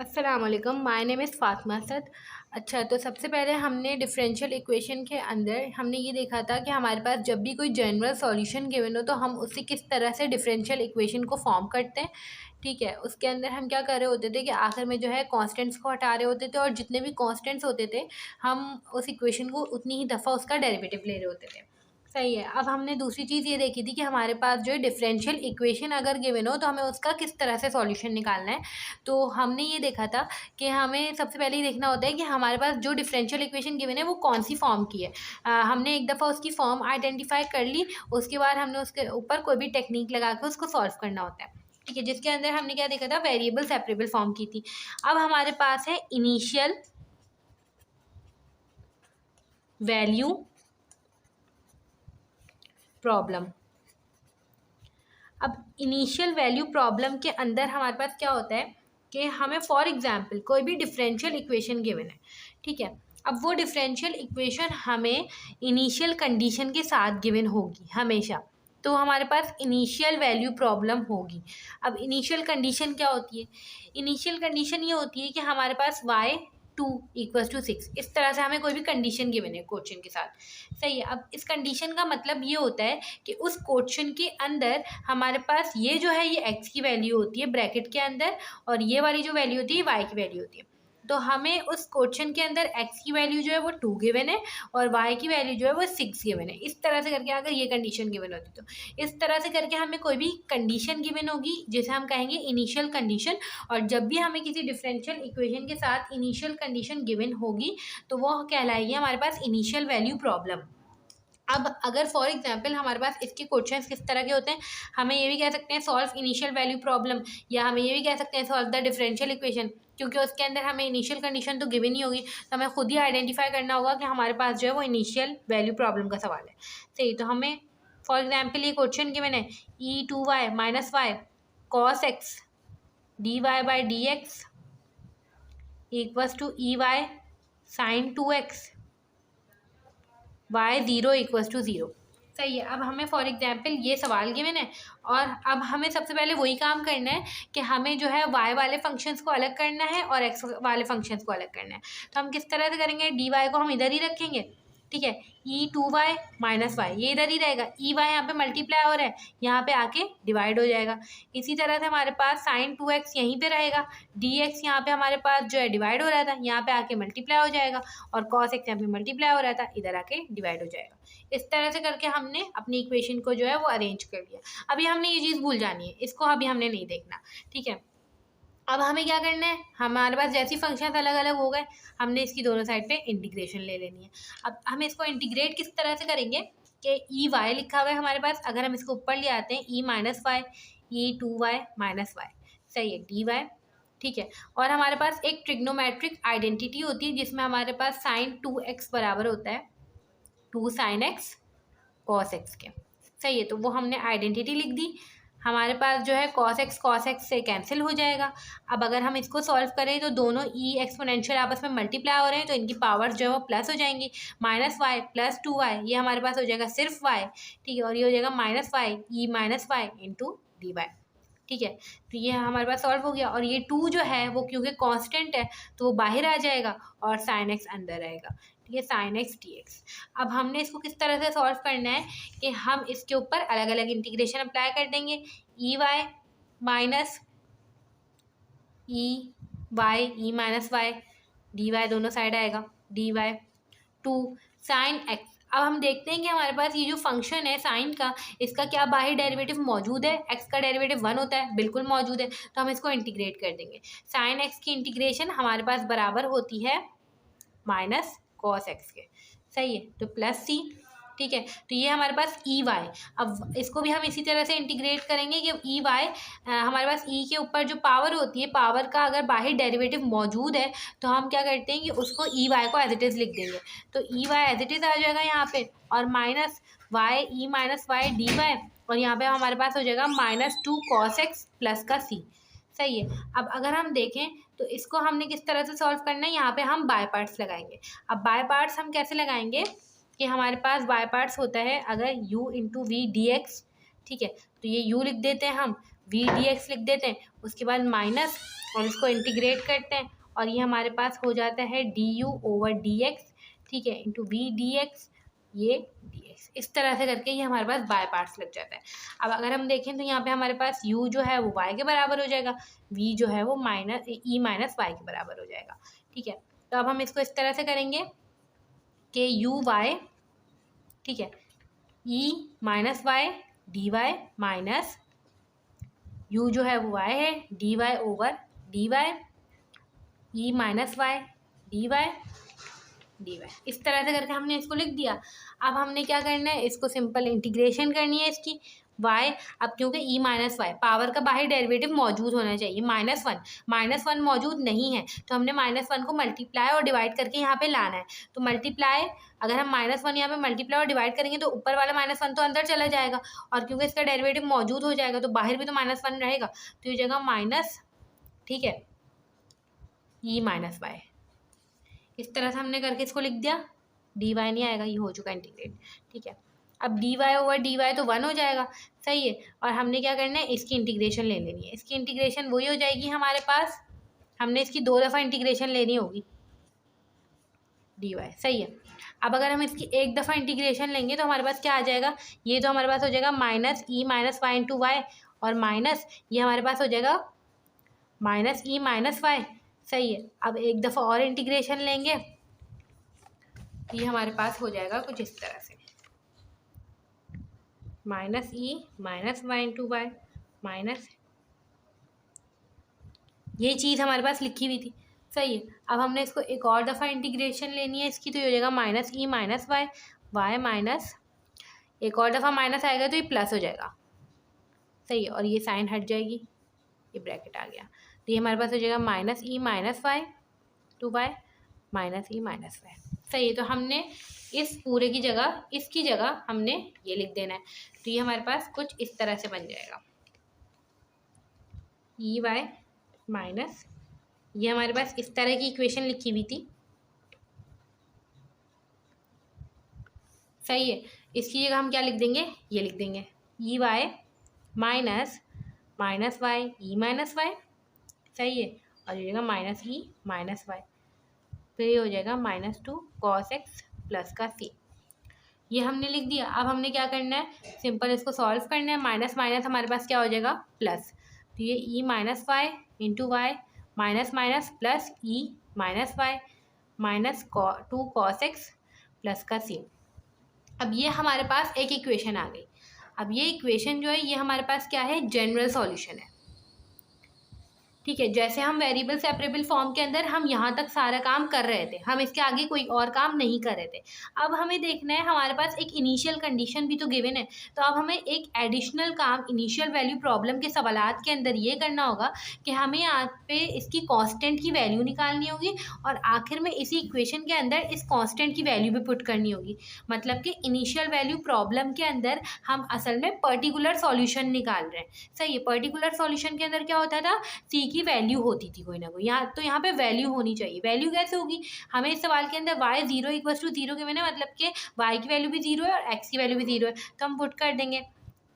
अस्सलाम वालेकुम, my name is Fatima Asad. अच्छा, तो सबसे पहले हमने डिफरेंशियल इक्वेशन के अंदर हमने ये देखा था कि हमारे पास जब भी कोई जनरल सॉल्यूशन गिवन हो तो हम उससे किस तरह से डिफरेंशियल इक्वेशन को फॉर्म करते हैं। ठीक है, उसके अंदर हम क्या कर रहे होते थे कि आखिर में जो है कांस्टेंट्स को हटा रहे होते थे और जितने भी कांस्टेंट्स होते थे हम उस इक्वेशन को उतनी ही दफ़ा उसका डेरिवेटिव ले रहे होते थे। सही है। अब हमने दूसरी चीज़ ये देखी थी कि हमारे पास जो है डिफरेंशियल इक्वेशन अगर गिवन हो तो हमें उसका किस तरह से सॉल्यूशन निकालना है। तो हमने ये देखा था कि हमें सबसे पहले ये देखना होता है कि हमारे पास जो डिफरेंशियल इक्वेशन गिवन है वो कौन सी फॉर्म की है। हमने एक दफ़ा उसकी फॉर्म आइडेंटिफाई कर ली, उसके बाद हमने उसके ऊपर कोई भी टेक्निक लगा के उसको सॉल्व करना होता है। ठीक है, जिसके अंदर हमने क्या देखा था, वेरिएबल सेपरेबल फॉर्म की थी। अब हमारे पास है इनिशियल वैल्यू प्रॉब्लम। अब इनिशियल वैल्यू प्रॉब्लम के अंदर हमारे पास क्या होता है कि हमें फॉर एग्जांपल कोई भी डिफरेंशियल इक्वेशन गिवन है। ठीक है, अब वो डिफरेंशियल इक्वेशन हमें इनिशियल कंडीशन के साथ गिवन होगी हमेशा, तो हमारे पास इनिशियल वैल्यू प्रॉब्लम होगी। अब इनिशियल कंडीशन क्या होती है? इनिशियल कंडीशन ये होती है कि हमारे पास y2 = 6, इस तरह से हमें कोई भी कंडीशन गिवन है क्वेश्चन के साथ। सही है। अब इस कंडीशन का मतलब ये होता है कि उस क्वेश्चन के अंदर हमारे पास ये जो है ये x की वैल्यू होती है ब्रैकेट के अंदर, और ये वाली जो वैल्यू होती है y की वैल्यू होती है। तो हमें उस क्वेश्चन के अंदर x की वैल्यू जो है वो 2 गिवन है और y की वैल्यू जो है वो 6 गिवन है। इस तरह से करके अगर ये कंडीशन गिवन होती तो इस तरह से करके हमें कोई भी कंडीशन गिवन होगी जिसे हम कहेंगे इनिशियल कंडीशन। और जब भी हमें किसी डिफरेंशियल इक्वेशन के साथ इनिशियल कंडीशन गिवन होगी तो वो कहलाएगी हमारे पास इनिशियल वैल्यू प्रॉब्लम। अब अगर फॉर एग्जांपल हमारे पास इसके क्वेश्चंस किस तरह के होते हैं, हमें ये भी कह सकते हैं सॉल्व इनिशियल वैल्यू प्रॉब्लम, या हमें ये भी कह सकते हैं सॉल्व द डिफरेंशियल इक्वेशन, क्योंकि उसके अंदर हमें इनिशियल कंडीशन तो गिवन ही होगी, तो हमें खुद ही आइडेंटिफाई करना होगा कि हमारे पास जो है वो इनिशियल वैल्यू प्रॉब्लम का सवाल है। सही, तो हमें फॉर एग्जाम्पल ये क्वेश्चन गिवन है e2y - y cos x dy/dx = ey sin 2x y0 = 0। सही है। अब हमें फॉर एग्जांपल ये सवाल गिवन है और अब हमें सबसे पहले वही काम करना है कि हमें जो है y वाले फंक्शंस को अलग करना है और x वाले फंक्शंस को अलग करना है। तो हम किस तरह से करेंगे, dy को हम इधर ही रखेंगे। ठीक है, e2y - y ये इधर ही रहेगा, ey यहाँ पे मल्टीप्लाई हो रहा है, यहाँ पे आके डिवाइड हो जाएगा। इसी तरह से हमारे पास sin 2x यहीं पे रहेगा, dx यहाँ पे हमारे पास जो है डिवाइड हो रहा था, यहाँ पे आके मल्टीप्लाई हो जाएगा, और cos x यहाँ पे मल्टीप्लाई हो रहा था, इधर आके डिवाइड हो जाएगा। इस तरह से करके हमने अपनी इक्वेशन को जो है वो अरेंज कर लिया। अभी हमने ये चीज़ भूल जानी है, इसको अभी हमने नहीं देखना। ठीक है, अब हमें क्या करना है, हमारे पास जैसी फंक्शन अलग अलग हो गए, हमने इसकी दोनों साइड पे इंटीग्रेशन ले लेनी है। अब हम इसको इंटीग्रेट किस तरह से करेंगे कि ई वाई लिखा हुआ है हमारे पास, अगर हम इसको ऊपर ले आते हैं e-y e2y - y, सही है, dy। ठीक है, और हमारे पास एक ट्रिग्नोमेट्रिक आइडेंटिटी होती है जिसमें हमारे पास sin 2x बराबर होता है 2 sin x cos x के। सही है, तो वो हमने आइडेंटिटी लिख दी। हमारे पास जो है cos x से कैंसिल हो जाएगा। अब अगर हम इसको सॉल्व करें तो दोनों ई एक्सपोनेंशियल आपस में मल्टीप्लाई हो रहे हैं, तो इनकी पावर जो है वो प्लस हो जाएंगी। -y + 2y ये हमारे पास हो जाएगा सिर्फ y। ठीक है, और ये हो जाएगा -y e-y इंटू dy। ठीक है, तो ये हमारे पास सॉल्व हो गया, और ये 2 जो है वो क्योंकि कांस्टेंट है तो वो बाहर आ जाएगा और sin x अंदर आएगा। ठीक है, sin x dx। अब हमने इसको किस तरह से सॉल्व करना है कि हम इसके ऊपर अलग अलग इंटीग्रेशन अप्लाई कर देंगे। ey माइनस e-y dy दोनों साइड आएगा, dy 2 sin x। अब हम देखते हैं कि हमारे पास ये जो फंक्शन है साइन का, इसका क्या बाहर डेरिवेटिव मौजूद है, x का डेरिवेटिव 1 होता है, बिल्कुल मौजूद है, तो हम इसको इंटीग्रेट कर देंगे। साइन x की इंटीग्रेशन हमारे पास बराबर होती है माइनस cos x के। सही है, तो प्लस c। ठीक है, तो ये हमारे पास ey। अब इसको भी हम इसी तरह से इंटीग्रेट करेंगे कि ey हमारे पास e के ऊपर जो पावर होती है, पावर का अगर बाहर डेरिवेटिव मौजूद है तो हम क्या करते हैं कि उसको ey को एज इट इज़ लिख देंगे, तो ey एज इट इज़ आ जाएगा यहाँ पे, और माइनस y e-y dy, और यहाँ पे हमारे पास हो जाएगा -2 cos x प्लस का c। सही है। अब अगर हम देखें तो इसको हमने किस तरह से सॉल्व करना है, यहाँ पे हम बाय पार्ट्स लगाएंगे। अब बाय पार्ट्स हम कैसे लगाएंगे कि हमारे पास बाय पार्ट्स होता है अगर u × v dx। ठीक है, तो ये u लिख देते हैं हम, v dx लिख देते हैं, उसके बाद माइनस, और इसको इंटीग्रेट करते हैं और ये हमारे पास हो जाता है du/dx, ठीक है, इंटू v/dx, ये dx। इस तरह से करके ये हमारे पास बाय पार्ट्स लग जाता है। अब अगर हम देखें तो यहाँ पे हमारे पास u जो है वो y के बराबर हो जाएगा, v जो है वो e-y के बराबर हो जाएगा, ठीक है। तो अब हम इसको इस तरह से करेंगे कि u/y, ठीक है, e-y dy माइनस u जो है वो y है, dy/dy, e-y dy, इस तरह से करके हमने इसको लिख दिया। अब हमने क्या करना है, इसको सिंपल इंटीग्रेशन करनी है इसकी y। अब क्योंकि e-y पावर का बाहर डेरिवेटिव मौजूद होना चाहिए, -1 मौजूद नहीं है, तो हमने -1 को मल्टीप्लाई और डिवाइड करके यहाँ पे लाना है। तो मल्टीप्लाई, अगर हम -1 यहाँ पे मल्टीप्लाई और डिवाइड करेंगे तो ऊपर वाला -1 तो अंदर चला जाएगा, और क्योंकि इसका डेरिवेटिव मौजूद हो जाएगा तो बाहर भी तो -1 रहेगा, तो ये जगह माइनस, ठीक है, e-y, इस तरह से हमने करके इसको लिख दिया। dy नहीं आएगा, ये हो चुका इंटीग्रेट, ठीक है। अब dy/dy तो 1 हो जाएगा, सही है। और हमने क्या करना है, इसकी इंटीग्रेशन ले लेनी है। इसकी इंटीग्रेशन वही हो जाएगी हमारे पास, हमने इसकी 2 दफ़ा इंटीग्रेशन लेनी होगी, dy, सही है। अब अगर हम इसकी एक दफ़ा इंटीग्रेशन लेंगे तो हमारे पास क्या आ जाएगा, ये तो हमारे पास हो जाएगा -e-y इंटू y, और माइनस ये हमारे पास हो जाएगा -e-y, सही है। अब एक दफ़ा और इंटीग्रेशन लेंगे, ये हमारे पास हो जाएगा कुछ इस तरह से, -e-y इंटू y माइनस, ये चीज़ हमारे पास लिखी हुई थी, सही है। अब हमने इसको एक और दफ़ा इंटीग्रेशन लेनी है इसकी, तो ये हो जाएगा -e-y, y माइनस, एक और दफ़ा माइनस आएगा तो ये प्लस हो जाएगा, सही है, और ये साइन हट जाएगी, ये ब्रैकेट आ गया, तो ये हमारे पास हो जाएगा -e-y टू y -e-y, सही है। तो हमने इस पूरे की जगह, इसकी जगह हमने ये लिख देना है, तो ये हमारे पास कुछ इस तरह से बन जाएगा, e y माइनस, ये हमारे पास इस तरह की इक्वेशन लिखी हुई थी, सही है। इसकी जगह हम क्या लिख देंगे, ये लिख देंगे e y minus -y e-y, सही है, और ये जगह -e-y, फिर ये हो जाएगा -2 cos x प्लस का c, ये हमने लिख दिया। अब हमने क्या करना है, सिंपल इसको सॉल्व करना है, माइनस माइनस हमारे पास क्या हो जाएगा, प्लस, तो ये e-y into Y minus minus plus e-y -2 cos x plus का c। अब ये हमारे पास एक इक्वेशन आ गई। अब ये इक्वेशन जो है ये हमारे पास क्या है, जनरल सॉल्यूशन है, ठीक है। जैसे हम वेरिएबल सेपरेबल फॉर्म के अंदर हम यहाँ तक सारा काम कर रहे थे, हम इसके आगे कोई और काम नहीं कर रहे थे। अब हमें देखना है, हमारे पास एक इनिशियल कंडीशन भी तो गिवन है, तो अब हमें एक एडिशनल काम इनिशियल वैल्यू प्रॉब्लम के सवालात के अंदर ये करना होगा कि हमें यहाँ पे इसकी कांस्टेंट की वैल्यू निकालनी होगी, और आखिर में इसी इक्वेशन के अंदर इस कांस्टेंट की वैल्यू भी पुट करनी होगी। मतलब कि इनिशियल वैल्यू प्रॉब्लम के अंदर हम असल में पर्टिकुलर सॉल्यूशन निकाल रहे हैं, सही है। पर्टिकुलर सॉल्यूशन के अंदर क्या होता था, सी की वैल्यू होती थी कोई ना कोई, यहाँ पे वैल्यू होनी चाहिए। वैल्यू कैसे होगी, हमें इस सवाल के अंदर y 0 के मैंने मतलब कि y की वैल्यू भी 0 है और x की वैल्यू भी 0 है, तो हम पुट कर देंगे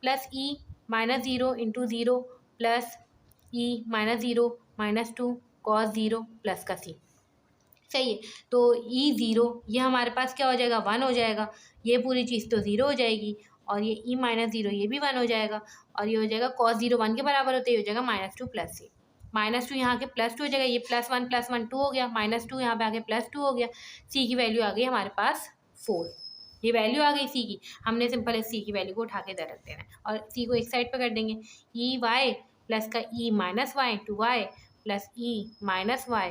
plus e-0 into 0 plus e-0 -2 cos 0 plus का c, सही है। तो e0 ये हमारे पास क्या हो जाएगा, 1 हो जाएगा, ये पूरी चीज़ तो 0 हो जाएगी, और ये e-0 ये भी 1 हो जाएगा, और ये हो जाएगा cos 0 1 के बराबर होते ही हो जाएगा -2 प्लस c, -2 यहाँ के +2 हो जाएगा, ये +1 2 हो गया, -2 यहाँ पे आके +2 हो गया, c की वैल्यू आ गई हमारे पास 4, ये वैल्यू आ गई c की। हमने सिंपल इस c की वैल्यू को उठा के इधर रख देना है, और c को एक साइड पे कर देंगे, e-y प्लस का e-y into y plus e-y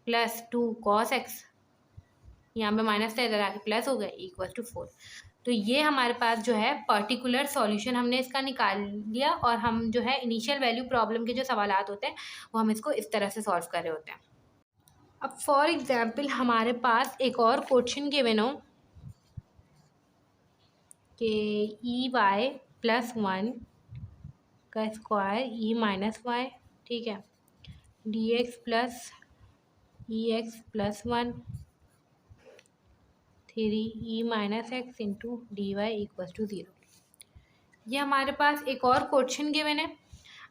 plus 2 cos x, यहाँ पे माइनस था इधर आके प्लस हो गया, इक्वल टू 4। तो ये हमारे पास जो है पर्टिकुलर सॉल्यूशन हमने इसका निकाल लिया, और हम जो है इनिशियल वैल्यू प्रॉब्लम के जो सवालात होते हैं वो हम इसको इस तरह से सॉल्व कर रहे होते हैं। अब फॉर एग्जांपल हमारे पास एक और क्वेश्चन गिवन हो कि e-y प्लस 1 का स्क्वायर e-y, ठीक है, dx plus e(x plus 1 3e-x into dy equal to 0। ये हमारे पास एक और क्वेश्चन गिवन है।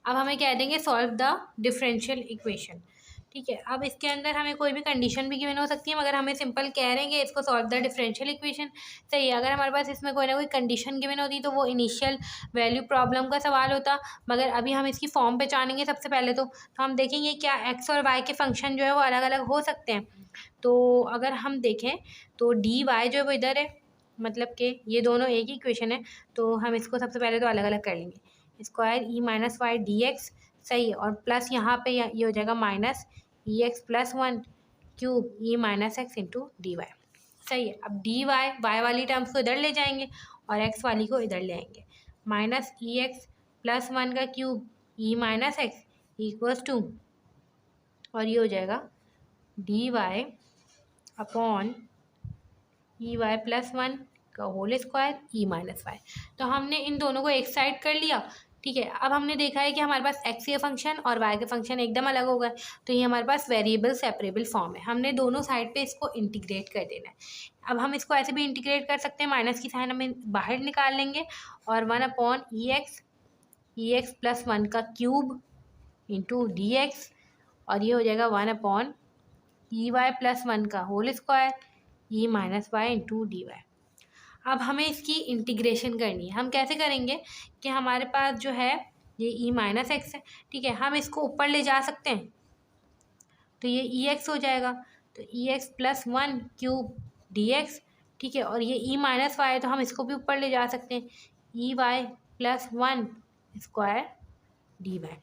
अब हमें कह देंगे सॉल्व द डिफरेंशियल इक्वेशन। ठीक है, अब इसके अंदर हमें कोई भी कंडीशन भी गिवन हो सकती है, मगर हमें सिंपल कह रहे हैं कि इसको सॉल्व द डिफरेंशियल इक्वेशन। सही है, अगर हमारे पास इसमें कोई ना कोई कंडीशन गिवन होती तो वो इनिशियल वैल्यू प्रॉब्लम का सवाल होता, मगर अभी हम इसकी फॉर्म पहचानेंगे सबसे पहले। तो हम देखेंगे क्या एक्स और वाई के फंक्शन जो है वो अलग अलग हो सकते हैं। तो अगर हम देखें तो डी वाई जो है वो इधर है, मतलब कि ये दोनों एक ही इक्वेशन है, तो हम इसको सबसे पहले तो अलग अलग कर लेंगे। स्क्वायर ई माइनस वाई डी एक्स, सही है, और प्लस यहाँ पे ये हो जाएगा माइनस ई एक्स प्लस वन क्यूब ई minus x into d Y. सही है, अब डी वाई वाई वाली टर्म्स को इधर ले जाएंगे और एक्स वाली को इधर ले आएंगे। माइनस ई एक्स प्लस वन का cube E minus X equals to, और ये हो जाएगा D Y upon E Y plus one का होल स्क्वायर ई माइनस वाई। तो हमने इन दोनों को एक साइड कर लिया। ठीक है, अब हमने देखा है कि हमारे पास एक्स के फंक्शन और वाई के फंक्शन एकदम अलग हो गए, तो ये हमारे पास वेरिएबल सेपरेबल फॉर्म है। हमने दोनों साइड पे इसको इंटीग्रेट कर देना है। अब हम इसको ऐसे भी इंटीग्रेट कर सकते हैं, माइनस की साइन हम बाहर निकाल लेंगे और one upon e x plus one का क्यूब इंटू डी एक्स, और ये हो जाएगा one upon E Y plus one का होल स्क्वायर ई minus y into d y. अब हमें इसकी इंटीग्रेशन करनी है। हम कैसे करेंगे कि हमारे पास जो है ये ई माइनस एक्स है, ठीक है, हम इसको ऊपर ले जा सकते हैं, तो ये ई एक्स हो जाएगा, तो e x plus one cube d x. ठीक है, और ये ई माइनस वाई है तो हम इसको भी ऊपर ले जा सकते हैं, E Y plus one square D Y.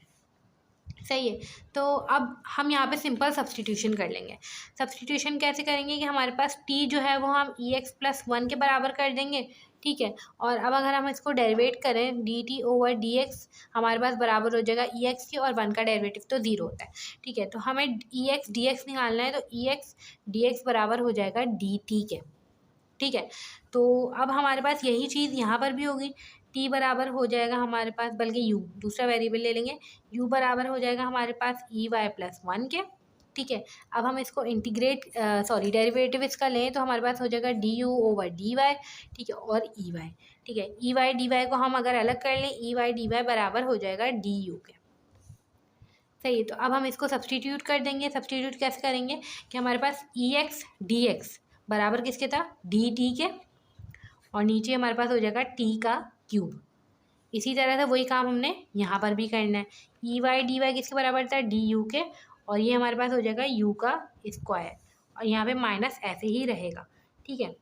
सही है, तो अब हम यहाँ पे सिंपल सब्सटीट्यूशन कर लेंगे। सब्सटीट्यूशन कैसे करेंगे कि हमारे पास टी जो है वो हम ई एक्स प्लस वन के बराबर कर देंगे। ठीक है, और अब अगर हम इसको डेरिवेट करें D T over D x, हमारे पास बराबर हो जाएगा ई एक्स के, और वन का डेरिवेटिव तो ज़ीरो होता है। ठीक है, तो हमें ई एक्स डी एक्स निकालना है, तो ई एक्स डी एक्स बराबर हो जाएगा डी टी के। ठीक है, तो अब हमारे पास यही चीज़ यहाँ पर भी होगी, टी बराबर हो जाएगा हमारे पास, बल्कि यू दूसरा वेरिएबल ले लेंगे, यू बराबर हो जाएगा हमारे पास ई वाई प्लस वन के। ठीक है, अब हम इसको इंटीग्रेट डेरिवेटिव इसका लें तो हमारे पास हो जाएगा D U over D Y. ठीक है, और ई वाई। ठीक है, ई वाई डी वाई को हम अगर अलग कर लें, ई वाई डी वाई बराबर हो जाएगा डी यू के। सही है, तो अब हम इसको सब्सटीट्यूट कर देंगे। सब्सटीट्यूट कैसे करेंगे कि हमारे पास ई एक्स डी एक्स बराबर किसके था, डी टी के, और नीचे हमारे पास हो जाएगा टी का क्यूब। इसी तरह से वही काम हमने यहाँ पर भी करना है। ई वाई डी वाई किसके बराबर था, डी यू के, और ये हमारे पास हो जाएगा यू का स्क्वायर, और यहाँ पे माइनस ऐसे ही रहेगा। ठीक है,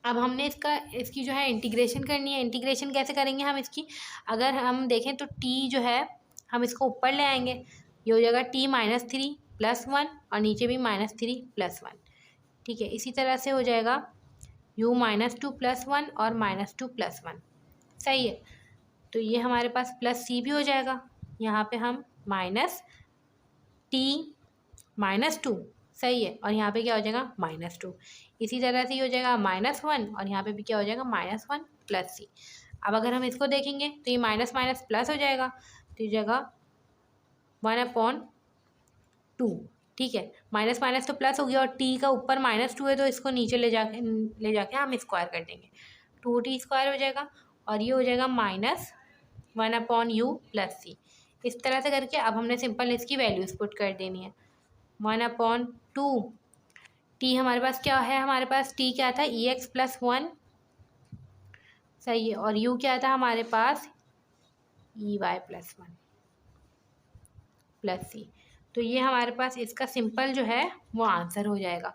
अब हमने इसकी जो है इंटीग्रेशन करनी है। इंटीग्रेशन कैसे करेंगे हम इसकी, अगर हम देखें तो टी जो है हम इसको ऊपर ले आएंगे, ये हो जाएगा T minus three plus one, और नीचे भी माइनस थ्री प्लस वन। ठीक है, इसी तरह से हो जाएगा you minus two plus one और माइनस टू प्लस वन। सही है, तो ये हमारे पास प्लस सी भी हो जाएगा, यहाँ पे हम माइनस टी माइनस टू। सही है, और यहाँ पे क्या हो जाएगा माइनस टू। इसी तरह से ही हो जाएगा माइनस वन, और यहाँ पे भी क्या हो जाएगा माइनस वन प्लस सी। अब अगर हम इसको देखेंगे तो ये माइनस माइनस प्लस हो जाएगा, तो ये जगह वन अपॉन टू। ठीक है, माइनस माइनस तो प्लस हो गया, और टी का ऊपर माइनस टू है तो इसको नीचे ले जाके हम स्क्वायर कर देंगे, टू टी स्क्वायर हो जाएगा, और ये हो जाएगा minus one upon u plus C. इस तरह से करके अब हमने सिंपल इसकी वैल्यूज़ पुट कर देनी है। वन अपॉन टू टी हमारे पास क्या है, हमारे पास टी क्या था, ई एक्स प्लस वन। सही है, और यू क्या था हमारे पास, e Y plus one plus C. तो ये हमारे पास इसका सिंपल जो है वो आंसर हो जाएगा।